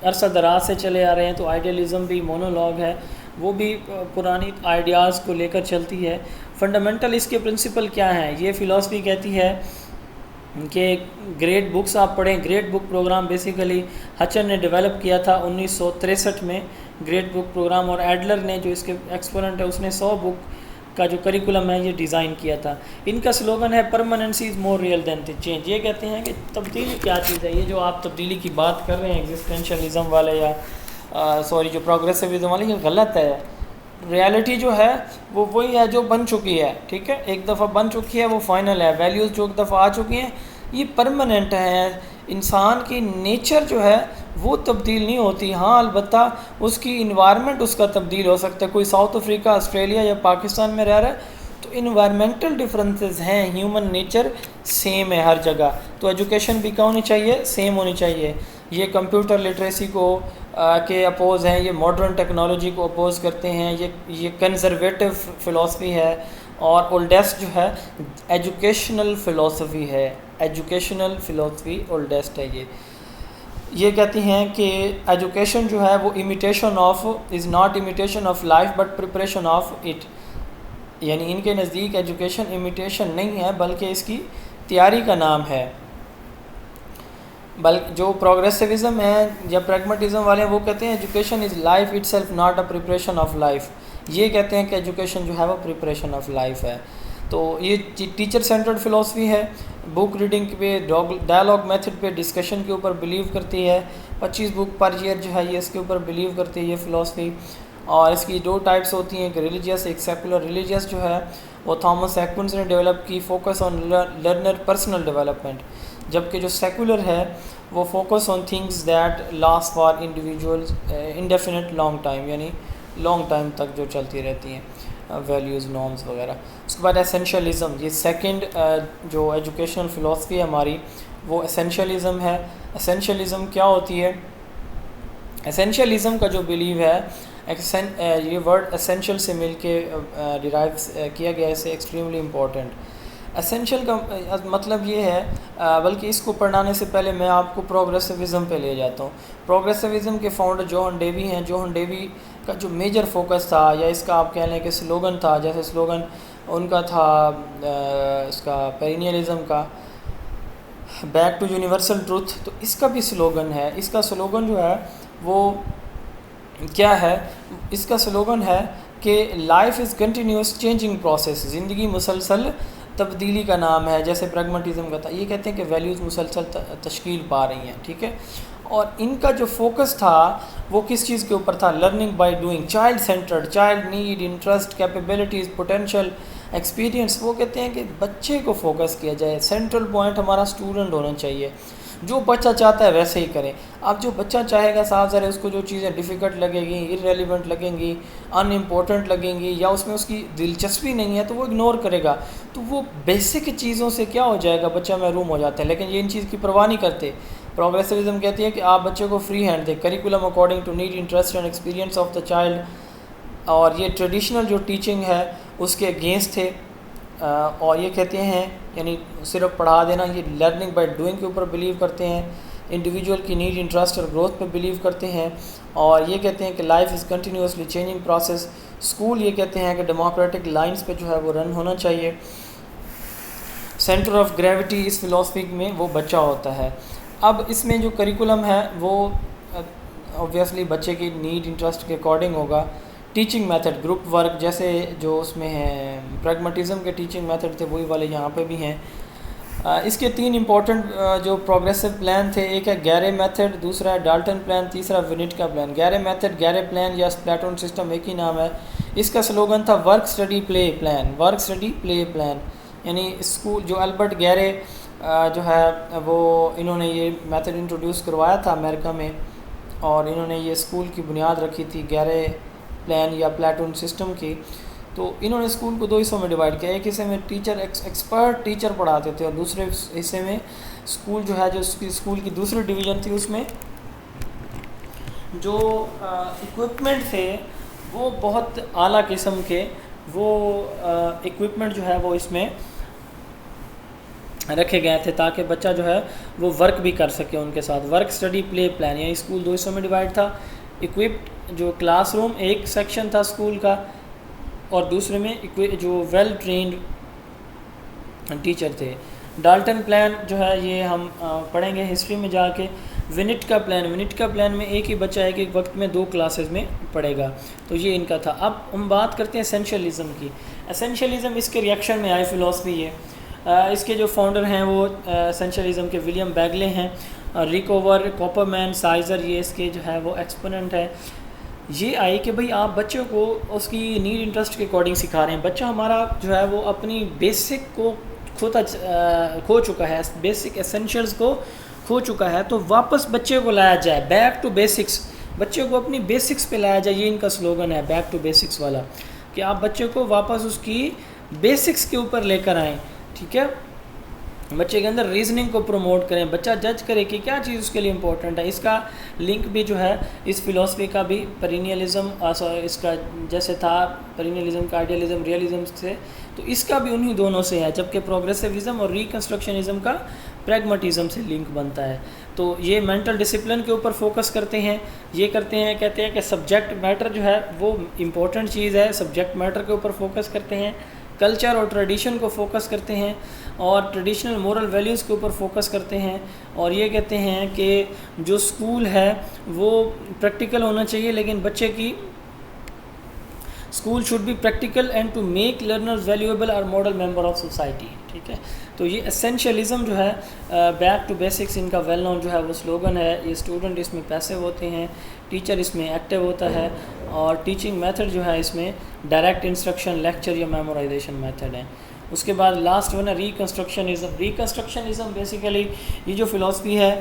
Speaker 1: عرصہ دراز سے چلے آ رہے ہیں. تو آئیڈیالزم بھی مونولوگ ہے، وہ بھی پرانی آئیڈیاز کو لے کر چلتی ہے. فنڈامنٹل اس کے پرنسپل کیا ہیں؟ یہ فلاسفی کہتی ہے کہ گریٹ بکس آپ پڑھیں. گریٹ بک پروگرام بیسیکلی ہچن نے ڈیولپ کیا تھا 1963 میں، گریٹ بک پروگرام، اور ایڈلر نے جو اس کے ایکسپوننٹ ہے اس نے 100 بک کا جو کریکولم ہے یہ ڈیزائن کیا تھا. ان کا سلوگن ہے پرماننسی از مور ریئل دین دی چینج. یہ کہتے ہیں کہ تبدیلی کیا چیز ہے؟ یہ جو آپ تبدیلی کی بات کر رہے ہیں ایگزسٹینشلزم والے یا جو پروگریسوزم والے، یہ غلط ہے. ریالٹی جو ہے وہ وہی ہے جو بن چکی ہے. ٹھیک ہے، ایک دفعہ بن چکی ہے وہ فائنل ہے. ویلیوز جو ایک دفعہ آ چکی ہیں یہ پرماننٹ ہیں. انسان کی نیچر جو ہے وہ تبدیل نہیں ہوتی. ہاں البتہ اس کی انوائرمنٹ اس کا تبدیل ہو سکتا ہے. کوئی ساؤتھ افریقہ، آسٹریلیا یا پاکستان میں رہ رہا ہے تو انوائرمنٹل ڈفرینسز ہیں، ہیومن نیچر سیم ہے ہر جگہ. تو ایجوکیشن بھی کیا ہونی چاہیے؟ سیم ہونی چاہیے. یہ کمپیوٹر لٹریسی کو کے اپوز ہیں، یہ ماڈرن ٹیکنالوجی کو اپوز کرتے ہیں، یہ کنزرویٹو فلاسفی ہے. اور اولڈسٹ جو ہے ایجوکیشنل فلاسفی ہے. ایجوکیشنل فلاسفی اولڈسٹ ہے. یہ کہتی ہیں کہ ایجوکیشن جو ہے وہ imitation of is not imitation of life but preparation of it. یعنی ان کے نزدیک ایجوکیشن امیٹیشن نہیں ہے بلکہ اس کی تیاری کا نام ہے. بلکہ جو پروگریسوزم ہے یا پریگمیٹزم والے ہیں وہ کہتے ہیں education is life it self not a preparation of life. یہ کہتے ہیں کہ ایجوکیشن جو ہے وہ پریپریشن آف لائف ہے. تو یہ ٹیچر سینٹرڈ فلاسفی ہے. بک ریڈنگ پہ، ڈائلاگ میتھڈ پہ، ڈسکشن کے اوپر بلیو کرتی ہے. 25 بک پر ایئر جو ہے یہ اس کے اوپر بلیو کرتی ہے یہ فلاسفی. اور اس کی 2 ٹائپس ہوتی ہیں، ایک ریلیجیس، ایک سیکولر. ریلیجیس جو ہے وہ تھامس ایکونز نے ڈیولپ کی، focus on learner personal development. جبکہ جو سیکولر ہے وہ focus on things that last for individuals indefinite long time, یعنی لانگ ٹائم تک جو چلتی رہتی ہیں، ویلیوز، نارمز وغیرہ. اس کے بعد اسینشلزم، یہ سیکنڈ جو ایجوکیشنل فلاسفی ہے ہماری وہ اسینشلزم ہے. اسینشلزم کیا ہوتی ہے؟ اسینشلزم کا جو بلیو ہے، یہ ورڈ اسینشل سے مل کے ڈیرائیو کیا گیا ہے، اسے ایکسٹریملی امپورٹنٹ. اسینشل کا مطلب یہ ہے، بلکہ اس کو پڑھانے سے پہلے میں آپ کو پروگریسوزم پہ لے جاتا ہوں. پروگریسوزم کے فاؤنڈر جوہن ڈیوی ہیں. جوہن ڈیوی کا جو میجر فوکس تھا، یا اس کا آپ کہہ لیں کہ سلوگن تھا، جیسے سلوگن ان کا تھا اس کا پیرینیلزم کا بیک ٹو یونیورسل ٹروتھ، تو اس کا بھی سلوگن ہے. اس کا سلوگن جو ہے وہ کیا ہے؟ اس کا سلوگن ہے کہ life is continuous changing process. زندگی مسلسل تبدیلی کا نام ہے، جیسے پریگمیٹزم کا تھا. یہ کہتے ہیں کہ ویلیوز مسلسل تشکیل پا رہی ہیں. ٹھیک ہے، اور ان کا جو فوکس تھا وہ کس چیز کے اوپر تھا؟ Learning by doing, child centred, child need, interest, capabilities, potential, experience. وہ کہتے ہیں کہ بچے کو فوکس کیا جائے، سینٹرل پوائنٹ ہمارا اسٹوڈنٹ ہونا چاہیے. جو بچہ چاہتا ہے ویسے ہی کریں. اب جو بچہ چاہے گا، صاف ظاہر ہے اس کو جو چیزیں ڈیفیکلٹ لگے گی، ارریلیونٹ لگیں گی، ان امپورٹنٹ لگیں گی، یا اس میں اس کی دلچسپی نہیں ہے تو وہ اگنور کرے گا. تو وہ بیسک چیزوں سے کیا ہو جائے گا؟ بچہ محروم ہو جاتا ہے. لیکن یہ ان چیز کی پرواہ نہیں کرتے. پروگریسوزم کہتی ہے کہ آپ بچے کو فری ہینڈ دیں، curriculum according to need, interest and experience of the child. اور یہ ٹریڈیشنل جو ٹیچنگ ہے اس کے اگینسٹ تھے. اور یہ کہتے ہیں یعنی صرف پڑھا دینا، یہ لرننگ بائی ڈوئنگ کے اوپر بلیو کرتے ہیں. انڈیویجول کی نیڈ، انٹرسٹ اور گروتھ پہ بلیو کرتے ہیں. اور یہ کہتے ہیں کہ life is continuously changing process. School یہ کہتے ہیں کہ ڈیموکریٹک لائنز پہ جو ہے وہ رن ہونا چاہیے. سینٹر آف گریوٹی اس فلاسفی میں وہ بچہ ہوتا ہے. اب اس میں جو کریکولم ہے وہ اوبویسلی بچے کی نیڈ، انٹرسٹ کے اکارڈنگ ہوگا. ٹیچنگ میتھڈ گروپ ورک جیسے جو اس میں ہے پریگمیٹزم کے ٹیچنگ میتھڈ تھے وہی والے یہاں پہ بھی ہیں. اس کے 3 امپورٹنٹ جو پروگریسو پلان تھے، ایک ہے گیرے میتھڈ، دوسرا ہے ڈالٹن پلان، تیسرا ونٹ کا پلان. گیرے میتھڈ، گیرے پلان یا پلیٹون سسٹم ایک ہی نام ہے. اس کا سلوگن تھا ورک اسٹڈی پلے پلان، ورک اسٹڈی پلے پلان. یعنی اسکول جو البرٹ گیرے جو ہے وہ انہوں نے یہ میتھڈ انٹروڈیوس کروایا تھا امریکہ میں، اور انہوں نے یہ اسکول کی بنیاد رکھی تھی گیرے پلان یا پلیٹون سسٹم کی. تو انہوں نے اسکول کو 2 حصوں میں ڈیوائڈ کیا. ایک حصے میں ٹیچر ایکسپرٹ ٹیچر پڑھاتے تھے، اور دوسرے حصے میں اسکول جو ہے جو اسکول کی دوسری ڈویژن تھی اس میں جو اکوپمنٹ تھے وہ بہت اعلیٰ قسم کے وہ اکوپمنٹ جو ہے وہ اس میں رکھے گئے تھے تاکہ بچہ جو ہے وہ ورک بھی کر سکے ان کے ساتھ. ورک اسٹڈی پلے پلان، یعنی اسکول 2 حصوں میں ڈیوائڈ تھا. اکوپڈ جو کلاس روم ایک سیکشن تھا اسکول کا، اور دوسرے میں جو ویل ٹرینڈ ٹیچر تھے. ڈالٹن پلان جو ہے یہ ہم پڑھیں گے ہسٹری میں جا کے. ونٹ کا پلان، ونٹ کا پلان میں ایک ہی بچہ ایک وقت میں 2 کلاسز میں پڑھے گا. تو یہ ان کا تھا. اب ہم بات کرتے ہیں اسینشلزم کی. اسینشلزم اس کے ریئیکشن میں آئی فلاسفی ہے. اس کے جو فاؤنڈر ہیں وہ اسینشلزم کے ولیم بیگلے ہیں. ریکوور، کوپرمین، سائزر یہ اس کے جو ہے وہ ایکسپوننٹ ہے. یہ آئی کہ بھئی آپ بچوں کو اس کی نیڈ انٹرسٹ کے اکارڈنگ سکھا رہے ہیں. بچہ ہمارا جو ہے وہ اپنی بیسک کو کھو چکا ہے، بیسک ایسنشلز کو کھو چکا ہے. تو واپس بچے کو لایا جائے، بیک ٹو بیسکس. بچے کو اپنی بیسکس پہ لایا جائے. یہ ان کا سلوگن ہے بیک ٹو بیسکس والا، کہ آپ بچے کو واپس اس کی بیسکس کے اوپر لے کر آئیں. ٹھیک ہے، بچے کے اندر ریزننگ کو پروموٹ کریں. بچہ جج کرے کہ کیا چیز اس کے لیے امپورٹنٹ ہے. اس کا لنک بھی جو ہے اس فلاسفی کا بھی پرینیلزم، اس کا جیسے تھا پرینیلزم کا آئیڈیلزم ریئلزم سے، تو اس کا بھی انہی دونوں سے ہے. جبکہ پروگریسوزم اور ریکنسٹرکشنزم کا پریگمیٹزم سے لنک بنتا ہے. تو یہ مینٹل ڈسپلن کے اوپر فوکس کرتے ہیں. یہ کرتے ہیں، کہتے ہیں کہ سبجیکٹ میٹر جو ہے وہ امپورٹنٹ چیز ہے. سبجیکٹ میٹر کے اوپر فوکس کرتے ہیں. کلچر اور ٹریڈیشن کو فوکس کرتے ہیں، اور ٹریڈیشنل مورل ویلیوز کے اوپر فوکس کرتے ہیں. اور یہ کہتے ہیں کہ جو اسکول ہے وہ پریکٹیکل ہونا چاہیے، لیکن بچے کی school should be practical and to make learners valuable اور ماڈل ممبر آف سوسائٹی. ٹھیک ہے، تو یہ اسینشلزم جو ہے بیک ٹو بیسکس ان کا ویل نون جو ہے وہ سلوگن ہے. یہ اسٹوڈنٹ اس میں پیسو ہوتے ہیں، ٹیچر اس میں ایکٹیو ہوتا ہے، اور ٹیچنگ میتھڈ جو ہے اس میں ڈائریکٹ انسٹرکشن، لیکچر یا میمورائزیشن میتھڈ ہے. اس کے بعد لاسٹ ون ہے ریکنسٹرکشنزم. ریکنسٹرکشنزم بیسیکلی یہ جو فلاسفی ہے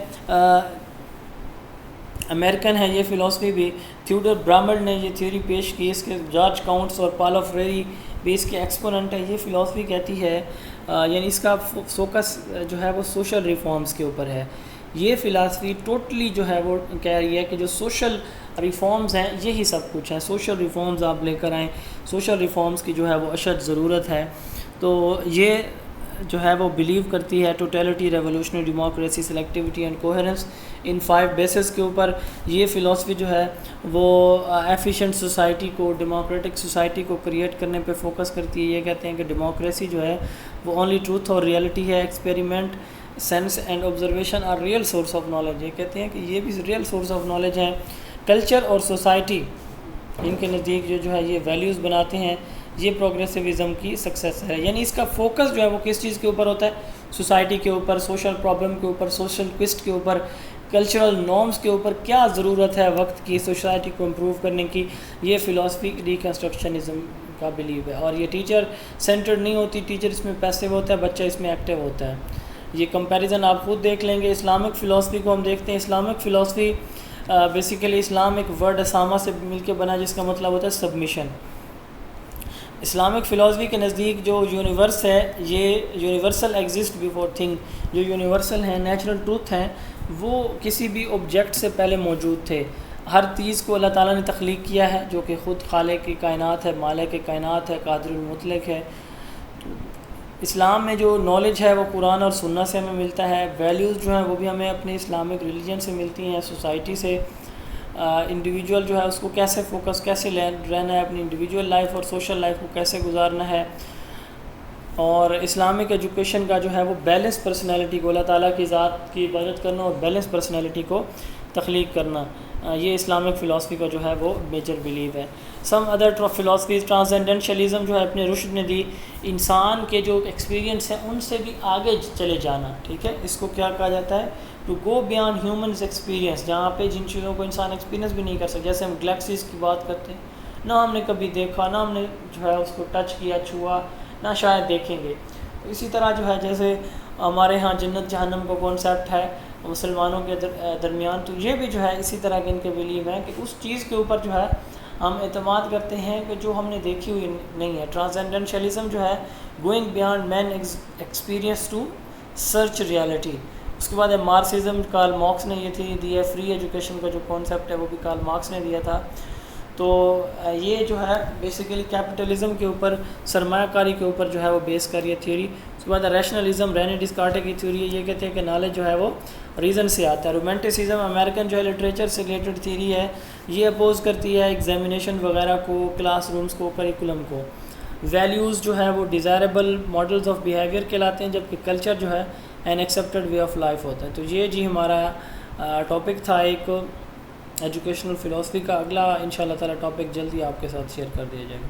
Speaker 1: امریکن ہے. یہ فلاسفی بھی تھیوڈر برامرڈ نے یہ تھیوری پیش کی. اس کے جارج کاؤنٹس اور پاولو فریری بھی اس کے ایکسپوننٹ ہے. یہ فلاسفی کہتی ہے، یعنی اس کا فوکس جو ہے وہ سوشل ریفارمز کے اوپر ہے. یہ فلاسفی ٹوٹلی جو ہے وہ کہہ رہی ہے کہ جو سوشل ریفارمز ہیں یہی سب کچھ ہیں. سوشل ریفارمز آپ لے کر آئیں، سوشل ریفارمز کی جو ہے وہ اشد ضرورت ہے. تو یہ جو ہے وہ بلیو کرتی ہے totality, revolutionary democracy, selectivity and coherence, ان 5 بیسز کے اوپر. یہ فلاسفی جو ہے وہ ایفیشینٹ سوسائٹی کو، ڈیموکریٹک سوسائٹی کو کریٹ کرنے پہ فوکس کرتی ہے. یہ کہتے ہیں کہ ڈیموکریسی جو ہے وہ اونلی ٹروتھ اور ریئلٹی ہے. Experiment, sense and observation are real source of knowledge. یہ کہتے ہیں کہ یہ بھی ریئل سورس آف نالج ہیں. کلچر اور سوسائٹی ان کے نزدیک جو ہے یہ ویلیوز بناتے ہیں. یہ پروگریسوزم کی سکسیس ہے. یعنی اس کا فوکس جو ہے وہ کس چیز کے اوپر ہوتا ہے؟ سوسائٹی کے اوپر، سوشل پرابلم کے اوپر، سوشل کوسٹ کے اوپر، کلچرل نارمز کے اوپر. کیا ضرورت ہے وقت کی سوسائٹی کو امپروو کرنے کی؟ یہ فلاسفی ریکنسٹرکشنزم کا بلیو ہے. اور یہ ٹیچر سینٹرڈ نہیں ہوتی. ٹیچر اس میں پیسو ہوتا ہے، بچہ اس میں ایکٹیو ہوتا ہے. یہ کمپیریزن آپ خود دیکھ لیں گے. اسلامک فلاسفی کو ہم دیکھتے ہیں. اسلامک فلاسفی بیسیکلی اسلام ایک ورڈ اسامہ سے مل کے بنا جس کا مطلب ہوتا ہے سبمیشن. اسلامک فلاسفی کے نزدیک جو یونیورس ہے یہ یونیورسل ایگزسٹ بیفور تھنگ. جو یونیورسل ہیں، نیچرل ٹروتھ ہیں، وہ کسی بھی آبجیکٹ سے پہلے موجود تھے. ہر چیز کو اللہ تعالیٰ نے تخلیق کیا ہے، جو کہ خود خالق کی کائنات ہے، مالک کی کائنات ہے، قادر المطلق ہے. اسلام میں جو نالج ہے وہ قرآن اور سنت سے ہمیں ملتا ہے. ویلیوز جو ہیں وہ بھی ہمیں اپنے اسلامک ریلیجن سے ملتی ہیں، سوسائٹی سے. انڈیویجول جو ہے اس کو کیسے فوکس، کیسے رہنا ہے، اپنی انڈیویجول لائف اور سوشل لائف کو کیسے گزارنا ہے. اور اسلامک ایجوکیشن کا جو ہے وہ بیلنس پرسنالٹی کو، اللہ تعالیٰ کی ذات کی عبادت کرنا اور بیلنس پرسنالٹی کو تخلیق کرنا، یہ اسلامک فلاسفی کا جو ہے وہ میجر بلیو ہے۔ سم ادر فلاسفیز، ٹرانسینڈنشلزم جو ہے اپنے رشد نے دی انسان کے جو ایکسپیرینس ہیں ان سے بھی آگے چلے جانا، ٹھیک ہے، اس کو کیا کہا جاتا ہے، to go beyond humans experience, جہاں پہ جن چیزوں کو انسان ایکسپیرینس بھی نہیں کر سکتا، جیسے ہم گلیکسیز کی بات کرتے ہیں، نہ ہم نے کبھی دیکھا، نہ ہم نے جو ہے اس کو ٹچ کیا، چھوا، نہ شاید دیکھیں گے۔ اسی طرح جو ہے جیسے ہمارے ہاں جنت جہنم کا کانسیپٹ ہے مسلمانوں کے درمیان، تو یہ بھی جو ہے اسی طرح کے ان کے بلیو ہیں کہ اس چیز کے اوپر جو ہے ہم اعتماد کرتے ہیں کہ جو ہم نے دیکھی ہوئی نہیں ہے۔ ٹرانسینڈنشلزم جو ہے going beyond man experience to search reality. اس کے بعد ہے مارکسزم، کارل مارکس نے یہ دی ہے، فری ایجوکیشن کا جو کانسیپٹ ہے وہ بھی کارل مارکس نے دیا تھا۔ تو یہ جو ہے بیسیکلی کیپٹلزم کے اوپر، سرمایہ کاری کے اوپر جو ہے وہ بیس کر یہ تھیوری۔ اس کے بعد ریشنلزم، رینی ڈسکارٹے کی تھیوری ہے، یہ کہتے ہیں کہ نالج جو ہے وہ ریزن سے آتا ہے۔ رومانٹسزم امریکن جو ہے لٹریچر سے ریلیٹڈ تھیوری ہے، یہ اپوز کرتی ہے ایگزامینیشن وغیرہ کو، کلاس رومز کو، کریکولم کو۔ ویلیوز جو ہے وہ ڈیزائربل ماڈلز آف بیہیویئر کہلاتے ہیں، جبکہ کلچر جو ہے an accepted way of life ہوتا ہے۔ تو یہ جی ہمارا ٹاپک تھا ایک ایجوکیشنل فلاسفی کا۔ اگلا انشاءاللہ تعالیٰ ٹاپک جلدی آپ کے ساتھ شیئر کر دیا جائے گا۔